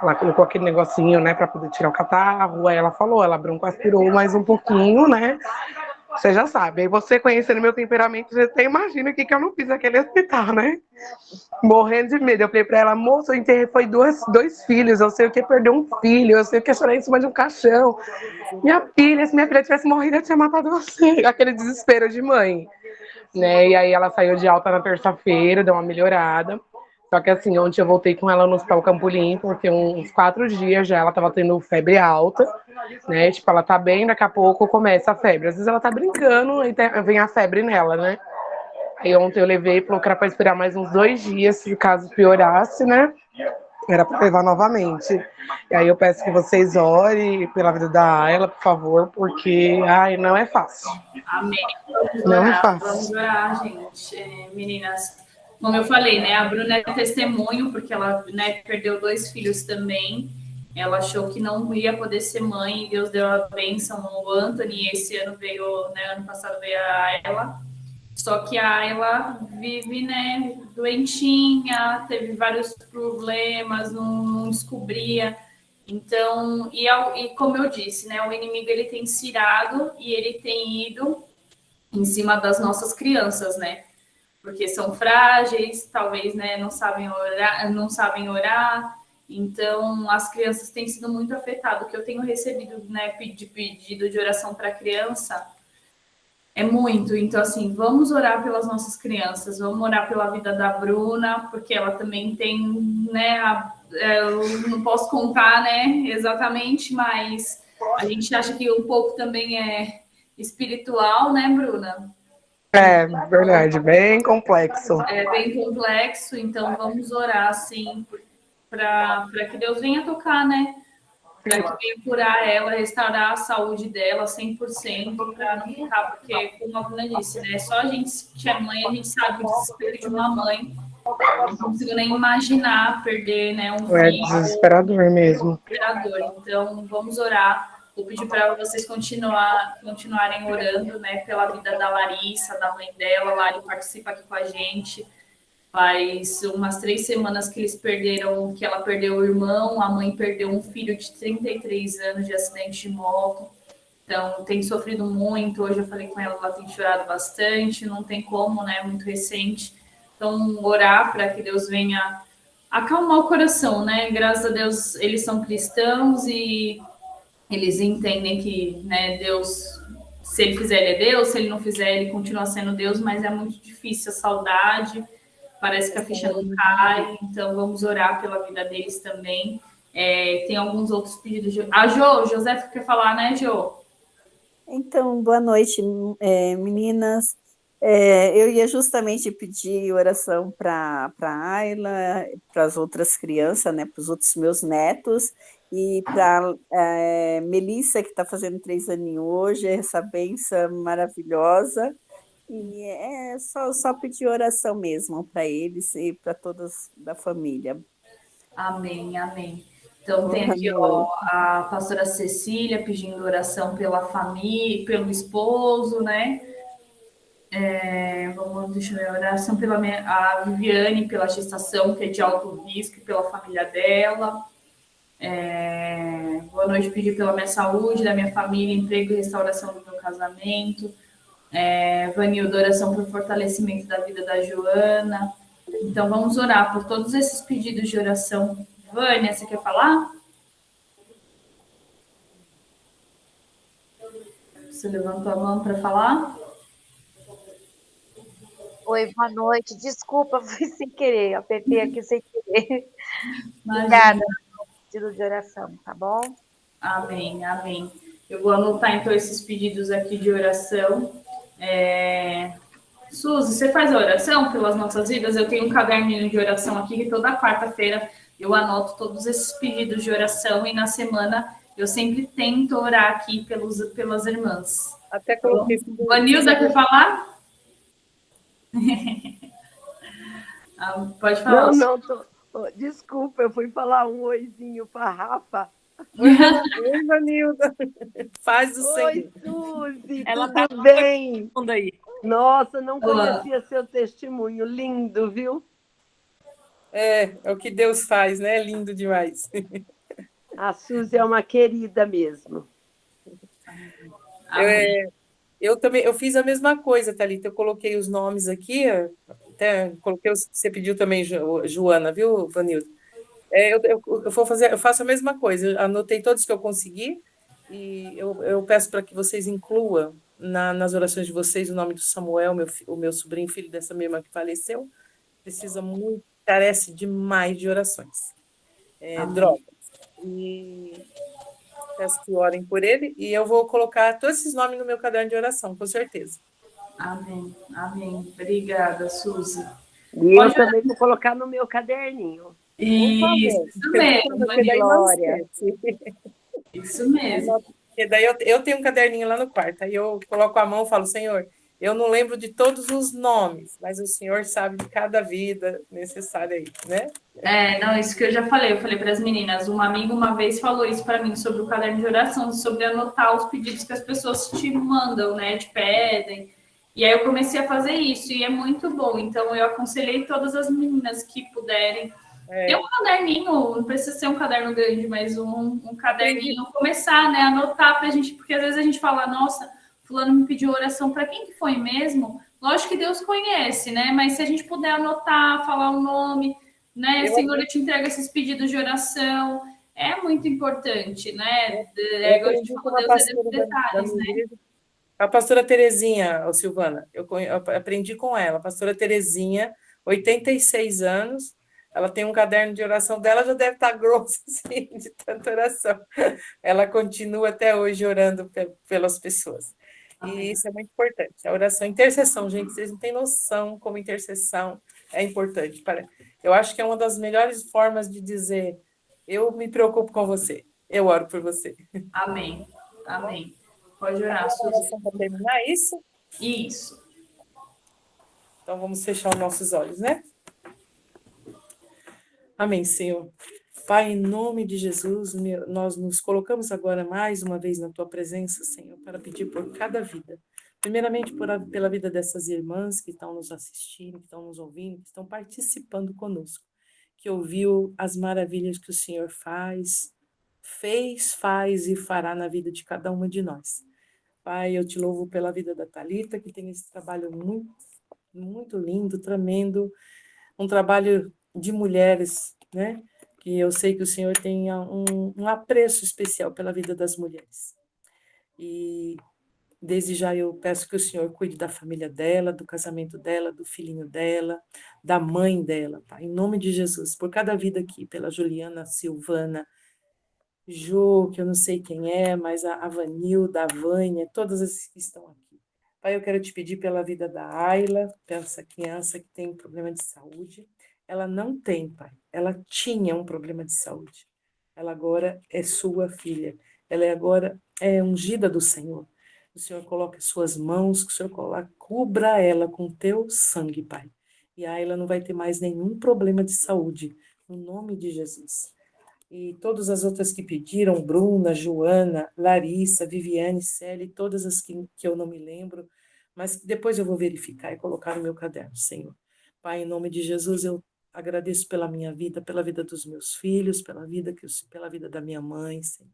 Ela colocou aquele negocinho, né, para poder tirar o catarro. Aí ela falou, ela broncoaspirou mais um pouquinho, né? Você já sabe. Aí você, conhecendo meu temperamento, você até imagina o que eu não fiz naquele hospital, né? Morrendo de medo. Eu falei pra ela, moça, eu enterrei foi dois filhos. Eu sei o que é perder um filho. Eu sei o que é chorar em cima de um caixão. Minha filha, se minha filha tivesse morrido, eu tinha matado você. Aquele desespero de mãe, né? E aí ela saiu de alta na terça-feira, deu uma melhorada. Só que assim, ontem eu voltei com ela no Hospital Campolim, porque uns 4 dias já ela tava tendo febre alta, né? Tipo, ela tá bem, daqui a pouco começa a febre. Às vezes ela tá brincando e vem a febre nela, né? Aí ontem eu levei, falou que era pra esperar mais uns 2 dias, se caso piorasse, né? Era pra levar novamente. E aí eu peço que vocês orem pela vida da Ayla, por favor, porque, não é fácil.
Amém.
Não é fácil.
Vamos orar, gente. Meninas, como eu falei, né? A Bruna é testemunho, porque ela, né, perdeu 2 filhos também. Ela achou que não ia poder ser mãe, e Deus deu a bênção no Anthony, e esse ano veio, né? Ano passado veio a Ayla. Só que a Ayla vive, né, doentinha, teve vários problemas, não descobria. Então, e como eu disse, né, o inimigo ele tem cirado e ele tem ido em cima das nossas crianças, né? porque são frágeis, talvez, né, não sabem orar. Então, as crianças têm sido muito afetadas. O que eu tenho recebido, né, de pedido de oração para criança é muito. Então, assim, vamos orar pelas nossas crianças, vamos orar pela vida da Bruna, porque ela também tem, né, eu não posso contar, né, exatamente, mas a gente acha que um pouco também é espiritual, né, Bruna?
É, verdade, bem complexo.
É bem complexo, então vamos orar, sim, para que Deus venha tocar, né? Para que venha curar ela, restaurar a saúde dela 100%, para não ficar, porque, como a Bruna disse, né? Só a gente que é mãe, a gente sabe o desespero de uma mãe. Não consigo nem imaginar perder, né, um
É
filho.
desesperador mesmo.
Desesperador. Então, vamos orar. Vou pedir para vocês continuarem orando, né, pela vida da Larissa, da mãe dela. A Lari participa aqui com a gente. Faz umas 3 semanas que ela perdeu o irmão, a mãe perdeu um filho de 33 anos de acidente de moto. Então, tem sofrido muito. Hoje eu falei com ela tem chorado bastante, não tem como, né? Muito recente. Então, orar para que Deus venha acalmar o coração, né? Graças a Deus, eles são cristãos e eles entendem que, né, Deus, se ele fizer, ele é Deus, se ele não fizer, ele continua sendo Deus, mas é muito difícil a saudade. Parece que a ficha não cai, então vamos orar pela vida deles também. Tem alguns outros pedidos. José quer falar, né, Jô?
Então, boa noite, meninas. Eu ia justamente pedir oração para a Ayla, para as outras crianças, né, para os outros meus netos, e para Melissa, que está fazendo 3 aninhos hoje, essa benção maravilhosa. E é só pedir oração mesmo para eles e para todos da família.
Amém, amém. Então tem aqui, ó, a pastora Cecília pedindo oração pela família, pelo esposo, né? Deixa eu ver, oração pela a Viviane, pela gestação, que é de alto risco, e pela família dela. Boa noite, pedir pela minha saúde, da minha família, emprego e restauração do meu casamento. Vanilda, oração por fortalecimento da vida da Joana. Então, vamos orar por todos esses pedidos de oração. Vânia, você quer falar? Você levantou a mão para falar?
Oi, boa noite. Desculpa, fui sem querer. Apertei aqui sem querer. Obrigada pelo pedido de oração, tá bom?
Amém, amém. Eu vou anotar, então, esses pedidos aqui de oração. Suzy, você faz a oração pelas nossas vidas? Eu tenho um caderninho de oração aqui que toda quarta-feira eu anoto todos esses pedidos de oração e na semana eu sempre tento orar aqui pelas irmãs.
Até coloquei.
Então, Vanilda, quer falar? Pode falar.
Desculpa, eu fui falar um oizinho para a Rafa.
Oi, Vanilda. Faz o
Oi, Suzy,
Ela
tudo bem?
Aí.
Nossa, não conhecia seu testemunho. Lindo, viu?
É o que Deus faz, né? Lindo demais.
A Suzy é uma querida mesmo.
Eu também, eu fiz a mesma coisa, Thalita. Eu coloquei os nomes aqui, até coloquei os que você pediu também, Joana, viu, Vanilda? Eu faço a mesma coisa. Eu anotei todos que eu consegui e eu peço para que vocês incluam nas orações de vocês o nome do Samuel, o meu sobrinho, filho dessa minha irmã que faleceu. Precisa muito, carece demais de orações. Drogas. E peço que orem por ele e eu vou colocar todos esses nomes no meu caderno de oração, com certeza.
Amém, amém. Obrigada, Suzy.
E eu também vou colocar no meu caderninho.
Isso mesmo,
Glória.
Isso mesmo.
Porque daí eu tenho um caderninho lá no quarto, aí eu coloco a mão e falo, Senhor, eu não lembro de todos os nomes, mas o Senhor sabe de cada vida necessária aí, né?
Isso que eu já falei. Eu falei para as meninas. Uma amiga uma vez falou isso para mim sobre o caderno de oração, sobre anotar os pedidos que as pessoas te mandam, né? Te pedem. E aí eu comecei a fazer isso e é muito bom. Então eu aconselhei todas as meninas que puderem. Tem um caderninho, não precisa ser um caderno grande, mas um caderninho, começar, né? Anotar para a gente, porque às vezes a gente fala, nossa, fulano me pediu oração, para quem que foi mesmo? Lógico que Deus conhece, né? Mas se a gente puder anotar, falar o nome, né? Senhor, eu te entrego esses pedidos de oração. É muito importante, né?
Eu
Igual a gente
aprendi com
falou,
uma
Deus é Deus
pastora
de
da
detalhes,
minha
né?
igreja, a pastora Terezinha, ô, Silvana, eu aprendi com ela, a pastora Terezinha, 86 anos, ela tem um caderno de oração dela, já deve estar grosso, assim, de tanta oração. Ela continua até hoje orando pelas pessoas. E isso é muito importante. A oração, intercessão, gente, vocês não têm noção como intercessão é importante. Eu acho que é uma das melhores formas de dizer: eu me preocupo com você, eu oro por você.
Amém. Amém. Pode
Tá
orar,
bom, a
Suzy.
oração para terminar isso?
Isso.
Então vamos fechar os nossos olhos, né? Amém, Senhor. Pai, em nome de Jesus, nós nos colocamos agora mais uma vez na tua presença, Senhor, para pedir por cada vida. Primeiramente, pela vida dessas irmãs que estão nos assistindo, que estão nos ouvindo, que estão participando conosco, que ouviu as maravilhas que o Senhor fez, faz e fará na vida de cada uma de nós. Pai, eu te louvo pela vida da Thalita, que tem esse trabalho muito, muito lindo, tremendo, um trabalho de mulheres, né? Que eu sei que o Senhor tenha um apreço especial pela vida das mulheres. E desde já eu peço que o Senhor cuide da família dela, do casamento dela, do filhinho dela, da mãe dela, Pai, em nome de Jesus, por cada vida aqui, pela Juliana, Silvana, Ju, que eu não sei quem é, mas a Vanilda, a Vânia, todas as que estão aqui. Pai, eu quero te pedir pela vida da Ayla, pela essa criança que tem problema de saúde. Ela não tem, Pai. Ela tinha um problema de saúde. Ela agora é sua filha. Ela agora é ungida do Senhor. O Senhor coloca suas mãos, que o Senhor cubra ela com teu sangue, Pai. E a Ayla não vai ter mais nenhum problema de saúde, no nome de Jesus. E todas as outras que pediram, Bruna, Joana, Larissa, Viviane, Célia, todas as que eu não me lembro, mas que depois eu vou verificar e colocar no meu caderno, Senhor. Pai, em nome de Jesus, eu agradeço pela minha vida, pela vida dos meus filhos, pela vida da minha mãe, Senhor,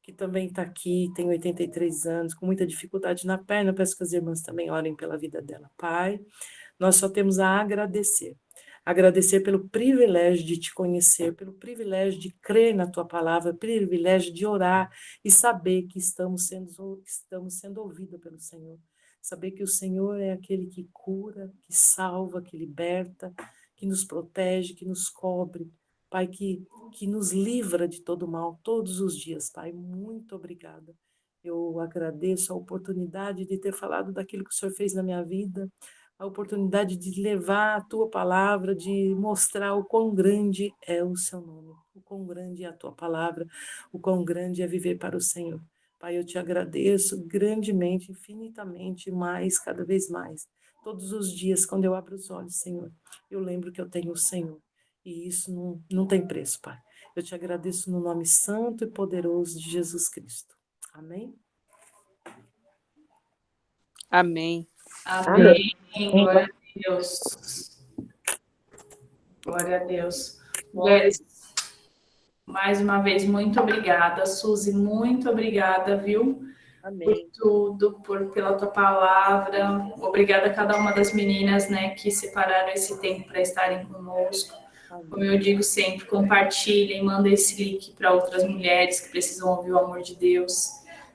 que também está aqui, tem 83 anos, com muita dificuldade na perna, eu peço que as irmãs também orem pela vida dela. Pai, nós só temos a agradecer. Agradecer pelo privilégio de te conhecer, pelo privilégio de crer na tua palavra, privilégio de orar e saber que estamos sendo ouvidos pelo Senhor. Saber que o Senhor é aquele que cura, que salva, que liberta, que nos protege, que nos cobre. Pai, que nos livra de todo mal todos os dias, Pai. Muito obrigada. Eu agradeço a oportunidade de ter falado daquilo que o Senhor fez na minha vida, a oportunidade de levar a tua palavra, de mostrar o quão grande é o seu nome, o quão grande é a tua palavra, o quão grande é viver para o Senhor. Pai, eu te agradeço grandemente, infinitamente, mais, cada vez mais. Todos os dias, quando eu abro os olhos, Senhor, eu lembro que eu tenho o Senhor. E isso não tem preço, Pai. Eu te agradeço no nome santo e poderoso de Jesus Cristo. Amém?
Amém.
Amém. Glória a Deus. Glória a Deus. Mulheres, mais uma vez, muito obrigada. Suzy, muito obrigada, viu?
Amém.
Por tudo, pela tua palavra. Obrigada a cada uma das meninas, né, que separaram esse tempo para estarem conosco. Como eu digo sempre, compartilhem, mandem esse link para outras mulheres que precisam ouvir o amor de Deus.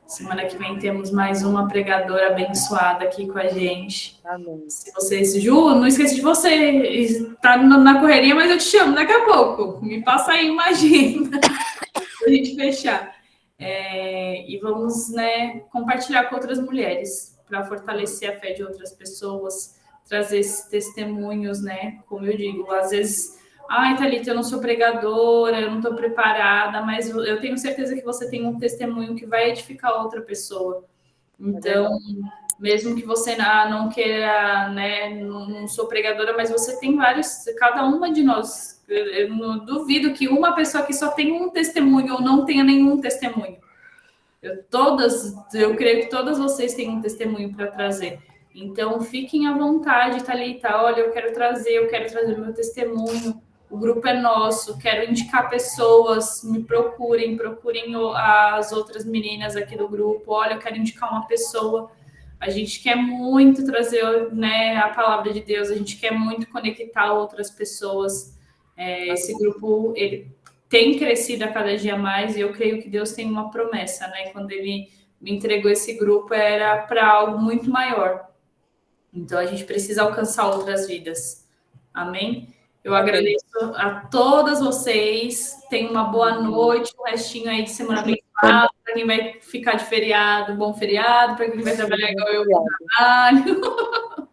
Semana que vem temos mais uma pregadora abençoada aqui com a gente.
Amém.
Se vocês, Ju, não esqueci de você, está na correria, mas eu te chamo daqui a pouco. Me passa aí uma agenda para a gente fechar. E vamos, né, compartilhar com outras mulheres para fortalecer a fé de outras pessoas, trazer esses testemunhos, né? Como eu digo, às vezes, ai, Thalita, eu não sou pregadora, eu não estou preparada, mas eu tenho certeza que você tem um testemunho que vai edificar outra pessoa. Então, mesmo que você não queira, né, não sou pregadora, mas você tem vários, cada uma de nós. Eu não duvido que uma pessoa que só tem um testemunho ou não tenha nenhum testemunho. Eu creio que todas vocês têm um testemunho para trazer. Então, fiquem à vontade, Thalita. Olha, eu quero trazer o meu testemunho. O grupo é nosso, quero indicar pessoas, me procurem as outras meninas aqui do grupo. Olha, eu quero indicar uma pessoa. A gente quer muito trazer, né, a palavra de Deus, a gente quer muito conectar outras pessoas. Esse grupo, ele tem crescido a cada dia mais e eu creio que Deus tem uma promessa, né? Quando ele me entregou esse grupo, era para algo muito maior. Então, a gente precisa alcançar outras vidas. Amém? Eu agradeço a todas vocês. Tenham uma boa noite, um restinho aí de semana abençoada. Para quem vai ficar de feriado, bom feriado. Para quem vai trabalhar igual eu, bom trabalho.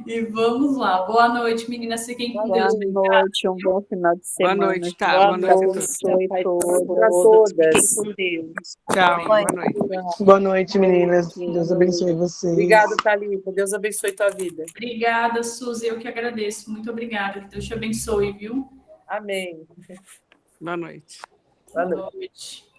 E vamos lá. Boa noite, meninas. Fiquem com Deus.
Boa noite, um bom final de semana.
Boa noite, tá? Boa noite a todos.
Para todas.
Fiquem com Deus.
Tchau, boa noite.
Boa noite, meninas. Deus abençoe vocês.
Obrigada, Thalita. Deus abençoe tua vida.
Obrigada, Suzy. Eu que agradeço. Muito obrigada. Que Deus te abençoe, viu?
Amém.
Boa noite.
Boa noite.
Boa noite.